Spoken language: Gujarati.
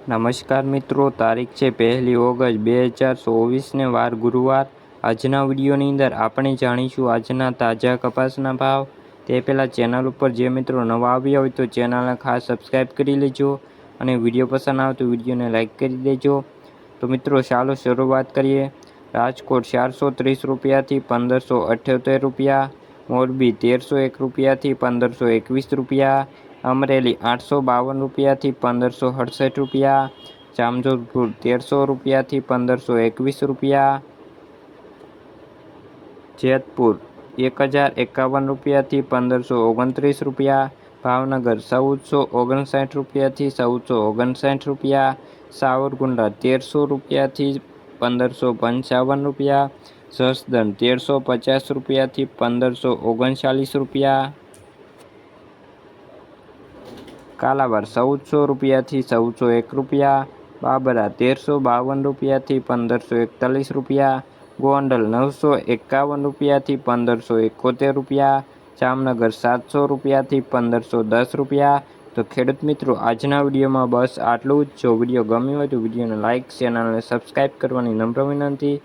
નમસ્કાર મિત્રો, તારીખ છે 1 ઓગસ્ટ 2024 ને વાર ગુરુવાર। આજના વિડીયોની અંદર આપણે જાણીશું આજના તાજા કપાસના ભાવ। તે પહેલાં ચેનલ ઉપર જે મિત્રો નવા આવ્યા હોય તો ચેનલને ખાસ સબસ્ક્રાઈબ કરી લેજો અને વિડીયો પસંદ આવે તો વિડીયોને લાઇક કરી દેજો। તો મિત્રો ચાલો શરૂઆત કરીએ। રાજકોટ 430 રૂપિયાથી 1578 રૂપિયા, મોરબી 1301 રૂપિયાથી 1521 રૂપિયા, અમરેલી 852 રૂપિયાથી 1568 રૂપિયા, જામજોધપુર 1300 રૂપિયાથી 1521 રૂપિયા, જેતપુર 1051 રૂપિયાથી 1529 રૂપિયા, ભાવનગર 1459 રૂપિયાથી 1459 રૂપિયા, સાવરકુંડલા 1300 રૂપિયાથી 1555 રૂપિયા, જસદણ 1350 રૂપિયાથી 1539 રૂપિયા, કાલાવાડ 1400 રૂપિયાથી 1401 રૂપિયા, બાબરા 1352 રૂપિયાથી 1541 રૂપિયા, ગોંડલ 951 રૂપિયાથી 1571 રૂપિયા, જામનગર 700 રૂપિયાથી 1510 રૂપિયા। તો ખેડૂત મિત્રો, આજના વિડીયોમાં બસ આટલું જ। જો વિડીયો ગમ્યો હોય તો વિડીયોને લાઇક, ચેનલને સબસ્ક્રાઈબ કરવાની નમ્ર વિનંતી।